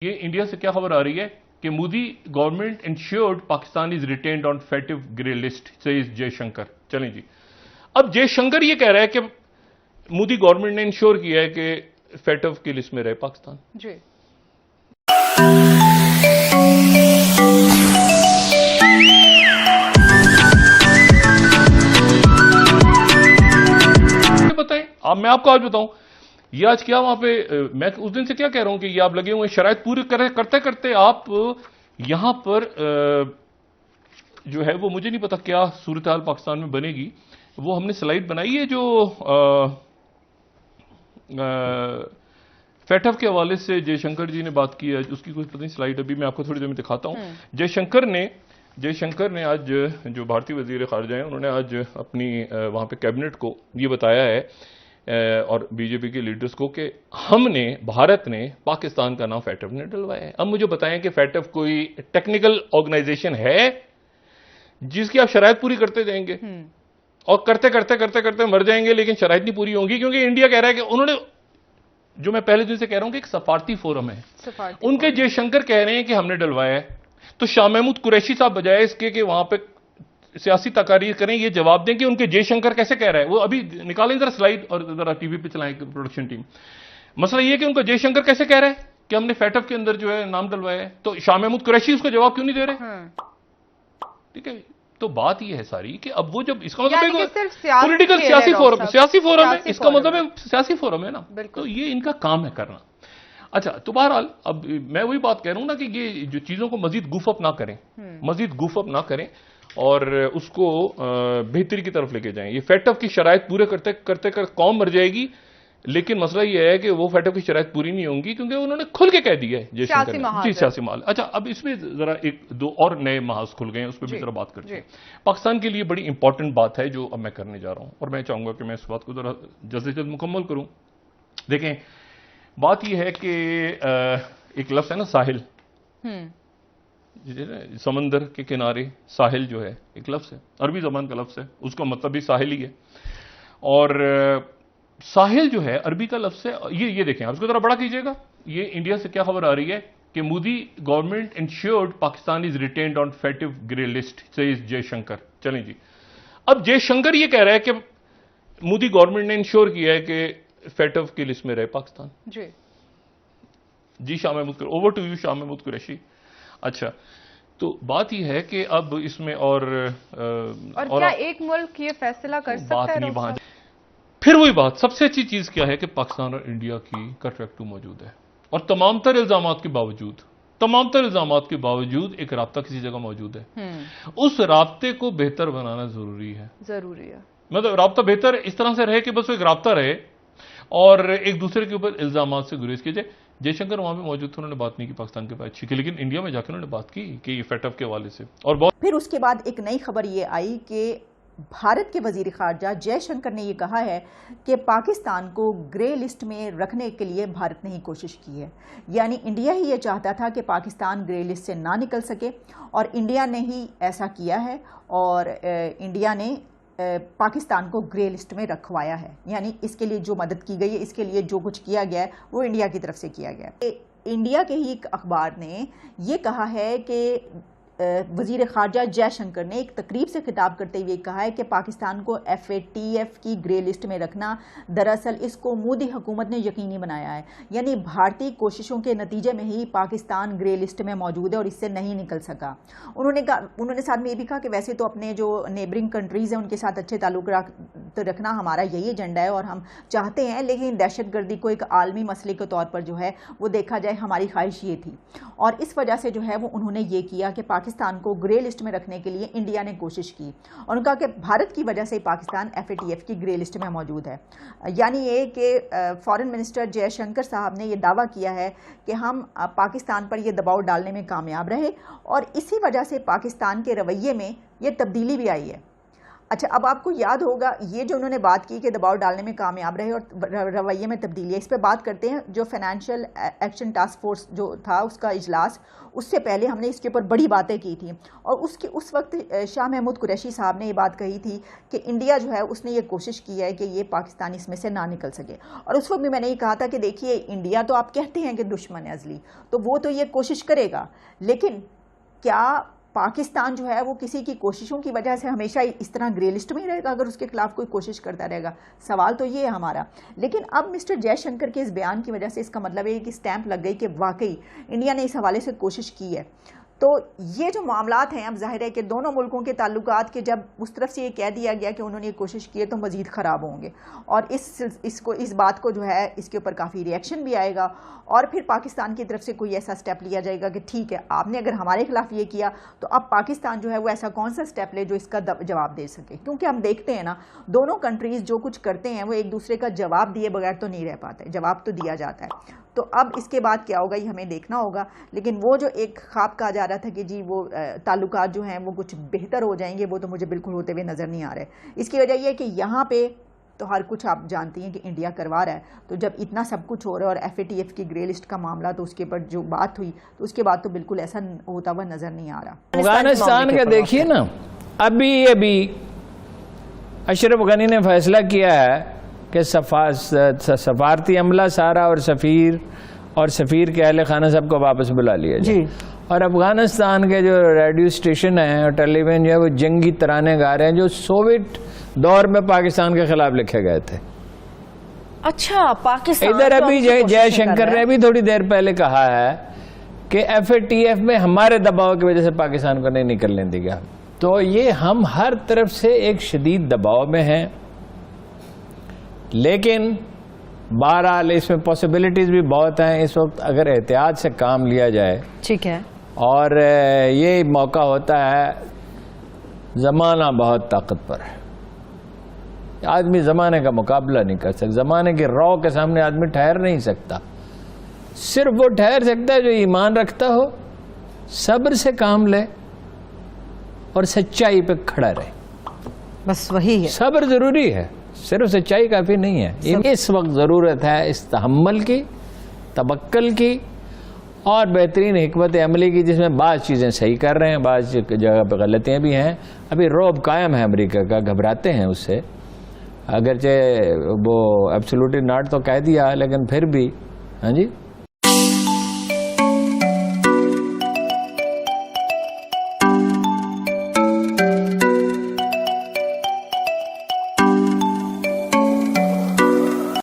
یہ انڈیا سے کیا خبر آ رہی ہے کہ مودی گورنمنٹ انشورڈ پاکستان از ریٹینڈ آن فیٹو گرے لسٹ سیز جے شنکر. چلیں جی، اب جے شنکر یہ کہہ رہا ہے کہ مودی گورنمنٹ نے انشور کیا ہے کہ فیٹو کی لسٹ میں رہے پاکستان. جی بتائیں اب میں آپ کو آج بتاؤں یہ آج کیا وہاں پہ میں اس دن سے کیا کہہ رہا ہوں کہ یہ آپ لگے ہوئے شرائط پوری کرتے کرتے آپ یہاں پر جو ہے وہ مجھے نہیں پتا کیا صورتحال پاکستان میں بنے گی. وہ ہم نے سلائیڈ بنائی ہے جو فیٹو کے حوالے سے جے شنکر جی نے بات کی ہے، اس کی کوئی پتہ نہیں سلائیڈ ابھی میں آپ کو تھوڑی دیر میں دکھاتا ہوں. جے شنکر نے آج جو بھارتی وزیر خارجہ ہیں انہوں نے آج اپنی وہاں پہ کیبنٹ کو یہ بتایا ہے اور بی جے پی کے لیڈرز کو کہ ہم نے بھارت نے پاکستان کا نام فیٹو نے ڈلوایا ہے. اب مجھے بتائیں کہ فیٹو کوئی ٹیکنیکل آرگنائزیشن ہے جس کی آپ شرائط پوری کرتے جائیں گے اور کرتے مر جائیں گے لیکن شرائط نہیں پوری ہوں گی؟ کیونکہ انڈیا کہہ رہا ہے کہ انہوں نے، جو میں پہلے دن سے کہہ رہا ہوں کہ ایک سفارتی فورم ہے، ان کے جے شنکر کہہ رہے ہیں کہ ہم نے ڈلوایا ہے. تو شاہ محمود قریشی صاحب بجائے اس کے کہ وہاں پہ سیاسی تقاریر کریں یہ جواب دیں کہ ان کے جے شنکر کیسے کہہ رہا ہے. وہ ابھی نکالیں ذرا سلائیڈ اور ذرا ٹی وی پہ چلائیں پروڈکشن ٹیم. مسئلہ یہ کہ ان کا جے شنکر کیسے کہہ رہا ہے کہ ہم نے فیٹو کے اندر جو ہے نام ڈلوایا ہے، تو شاہ محمود قریشی اس کا جواب کیوں نہیں دے رہے؟ ٹھیک ہے، تو بات یہ ہے ساری کہ اب وہ جب اس کا مطلب پولیٹیکل سیاسی فورم ہے، اس کا مطلب ہے سیاسی فورم ہے نا، تو یہ ان کا کام ہے کرنا. اچھا تو بہرحال اب میں وہی بات کہہ رہا ہوں نا کہ یہ جو چیزوں کو مزید گوف اپ نہ کریں اور اس کو بہتری کی طرف لے کے جائیں. یہ فیٹو کی شرائط پورے کرتے قوم مر جائے گی، لیکن مسئلہ یہ ہے کہ وہ فیٹو کی شرائط پوری نہیں ہوں گی کیونکہ انہوں نے کھل کے کہہ دیا ہے سیاسی محال. اچھا اب اس میں ذرا ایک دو اور نئے محاذ کھل گئے ہیں، اس پہ بھی ذرا بات کرتے ہیں. پاکستان کے لیے بڑی امپورٹنٹ بات ہے جو اب میں کرنے جا رہا ہوں اور میں چاہوں گا کہ میں اس بات کو ذرا جلد سے جلد مکمل کروں. دیکھیں بات یہ ہے کہ ایک لفظ ہے نا ساحل، سمندر کے کنارے ساحل جو ہے ایک لفظ ہے، عربی زبان کا لفظ ہے، اس کا مطلب بھی ساحل ہی ہے. اور ساحل جو ہے عربی کا لفظ ہے. یہ دیکھیں آپ اس کو ذرا بڑا کیجئے گا. یہ انڈیا سے کیا خبر آ رہی ہے کہ مودی گورنمنٹ انشورڈ پاکستان از ریٹینڈ آن فیٹو گرے لسٹ سیز جے شنکر. چلیں جی، اب جے شنکر یہ کہہ رہا ہے کہ مودی گورنمنٹ نے انشور کیا ہے کہ فیٹو کی لسٹ میں رہے پاکستان. جی Shah Mahmood over to you Shah Mahmood Qureshi. اچھا تو بات یہ ہے کہ اب اس میں اور کیا ایک ملک یہ فیصلہ کر سکتا ہے؟ پھر وہی بات، سب سے اچھی چیز کیا ہے کہ پاکستان اور انڈیا کی کنٹریکٹ موجود ہے اور تمام تر الزامات کے باوجود ایک رابطہ کسی جگہ موجود ہے. اس رابطے کو بہتر بنانا ضروری ہے. مطلب رابطہ بہتر اس طرح سے رہے کہ بس وہ ایک رابطہ رہے اور ایک دوسرے کے اوپر الزامات سے گریز کیجئے. جے شنکر وہاں پہ موجود تھے، انہوں نے بات نہیں کی پاکستان کے بعد اچھی کی، لیکن انڈیا میں جا کے انہوں نے بات کی کہ یہ فیٹو کے حوالے سے. اور پھر اس کے بعد ایک نئی خبر یہ آئی کہ بھارت کے وزیر خارجہ جے شنکر نے یہ کہا ہے کہ پاکستان کو گرے لسٹ میں رکھنے کے لیے بھارت نے ہی کوشش کی ہے. یعنی انڈیا ہی یہ چاہتا تھا کہ پاکستان گرے لسٹ سے نہ نکل سکے اور انڈیا نے ہی ایسا کیا ہے اور انڈیا نے پاکستان کو گرے لسٹ میں رکھوایا ہے. یعنی اس کے لیے جو مدد کی گئی ہے، اس کے لیے جو کچھ کیا گیا ہے وہ انڈیا کی طرف سے کیا گیا ہے. انڈیا کے ہی ایک اخبار نے یہ کہا ہے کہ وزیر خارجہ جے شنکر نے ایک تقریب سے خطاب کرتے ہوئے کہا ہے کہ پاکستان کو FATF کی گرے لسٹ میں رکھنا دراصل اس کو مودی حکومت نے یقینی بنایا ہے. یعنی بھارتی کوششوں کے نتیجے میں ہی پاکستان گرے لسٹ میں موجود ہے اور اس سے نہیں نکل سکا. انہوں نے ساتھ میں یہ بھی کہا کہ ویسے تو اپنے جو نیبرنگ کنٹریز ہیں ان کے ساتھ اچھے تعلق رکھنا ہمارا یہی ایجنڈا ہے اور ہم چاہتے ہیں، لیکن دہشت گردی کو ایک عالمی مسئلے کے طور پر جو ہے وہ دیکھا جائے ہماری خواہش یہ تھی اور اس وجہ سے جو ہے وہ انہوں نے یہ کیا کہ پاکستان کو گرے لسٹ میں رکھنے کے لیے انڈیا نے کوشش کی اور انہوں نے کہا کہ بھارت کی وجہ سے پاکستان FATF کی گرے لسٹ میں موجود ہے. یعنی یہ کہ فارن منسٹر جے شنکر صاحب نے یہ دعویٰ کیا ہے کہ ہم پاکستان پر یہ دباؤ ڈالنے میں کامیاب رہے اور اسی وجہ سے پاکستان کے رویے میں یہ تبدیلی بھی آئی ہے. اچھا اب آپ کو یاد ہوگا یہ جو انہوں نے بات کی کہ دباؤ ڈالنے میں کامیاب رہے اور رویے میں تبدیلی ہے، اس پہ بات کرتے ہیں. جو فائنینشیل ایکشن ٹاسک فورس جو تھا اس کا اجلاس، اس سے پہلے ہم نے اس کے اوپر بڑی باتیں کی تھیں، اور اس وقت شاہ محمود قریشی صاحب نے یہ بات کہی تھی کہ انڈیا جو ہے اس نے یہ کوشش کی ہے کہ یہ پاکستان اس میں سے نہ نکل سکے. اور اس وقت بھی میں نے یہ کہا تھا کہ دیکھیے انڈیا تو آپ کہتے ہیں کہ دشمن ہے ازلی، تو وہ تو یہ کوشش کرے گا، لیکن کیا پاکستان جو ہے وہ کسی کی کوششوں کی وجہ سے ہمیشہ اس طرح گرے لسٹ میں ہی رہے گا اگر اس کے خلاف کوئی کوشش کرتا رہے گا؟ سوال تو یہ ہے ہمارا. لیکن اب مسٹر جے شنکر کے اس بیان کی وجہ سے اس کا مطلب ہے کہ سٹیمپ لگ گئی کہ واقعی انڈیا نے اس حوالے سے کوشش کی ہے. تو یہ جو معاملات ہیں اب ظاہر ہے کہ دونوں ملکوں کے تعلقات کے جب اس طرف سے یہ کہہ دیا گیا کہ انہوں نے یہ کوشش کی ہے تو مزید خراب ہوں گے، اور اس بات کو جو ہے اس کے اوپر کافی ری ایکشن بھی آئے گا، اور پھر پاکستان کی طرف سے کوئی ایسا سٹیپ لیا جائے گا کہ ٹھیک ہے آپ نے اگر ہمارے خلاف یہ کیا تو اب پاکستان جو ہے وہ ایسا کون سا سٹیپ لے جو اس کا جواب دے سکے. کیونکہ ہم دیکھتے ہیں نا دونوں کنٹریز جو کچھ کرتے ہیں وہ ایک دوسرے کا جواب دیے بغیر تو نہیں رہ پاتے، جواب تو دیا جاتا ہے. تو اب اس کے بعد کیا ہوگا یہ ہمیں دیکھنا ہوگا. لیکن وہ جو ایک خواب کہا جا رہا تھا کہ جی وہ تعلقات جو ہیں وہ کچھ بہتر ہو جائیں گے، وہ تو مجھے بالکل ہوتے ہوئے نظر نہیں آ رہے. اس کی وجہ یہ ہے کہ یہاں پہ تو ہر کچھ آپ جانتی ہیں کہ انڈیا کروا رہا ہے، تو جب اتنا سب کچھ ہو رہا ہے اور ایف اے ٹی ایف کی گرے لسٹ کا معاملہ تو اس کے اوپر جو بات ہوئی تو اس کے بعد تو بالکل ایسا ہوتا ہوا نظر نہیں آ رہا. افغانستان کا دیکھیے نا، ابھی اشرف غنی نے فیصلہ کیا ہے کہ سفارتی عملہ سارا اور سفیر کے اہل خانہ سب کو واپس بلا لیا جائے. اور افغانستان کے جو ریڈیو اسٹیشن ہیں اور ٹیلی ویژن جو ہے وہ جنگی ترانے گا رہے ہیں جو سوویت دور میں پاکستان کے خلاف لکھے گئے تھے. اچھا پاکستان ادھر ابھی جے شنکر نے بھی تھوڑی دیر پہلے کہا ہے کہ ایف اے ٹی ایف میں ہمارے دباؤ کی وجہ سے پاکستان کو نہیں نکلنے دے گا. تو یہ ہم ہر طرف سے ایک شدید دباؤ میں ہیں، لیکن بہرحال اس میں پاسبلٹیز بھی بہت ہیں. اس وقت اگر احتیاط سے کام لیا جائے ٹھیک ہے، اور یہ موقع ہوتا ہے، زمانہ بہت طاقتور ہے، آدمی زمانے کا مقابلہ نہیں کر سکتا، زمانے کے رو کے سامنے آدمی ٹھہر نہیں سکتا. صرف وہ ٹھہر سکتا ہے جو ایمان رکھتا ہو، صبر سے کام لے اور سچائی پہ کھڑا رہے. بس وہی ہے، صبر ضروری ہے، صرف سچائی کافی نہیں ہے. اس وقت ضرورت ہے اس تحمل کی، توکل کی اور بہترین حکمت عملی کی، جس میں بعض چیزیں صحیح کر رہے ہیں، بعض جگہ پہ غلطیاں بھی ہیں. ابھی رعب قائم ہے امریکہ کا، گھبراتے ہیں اس سے، اگرچہ وہ ایبسولوٹلی ناٹ تو کہہ دیا لیکن پھر بھی. ہاں جی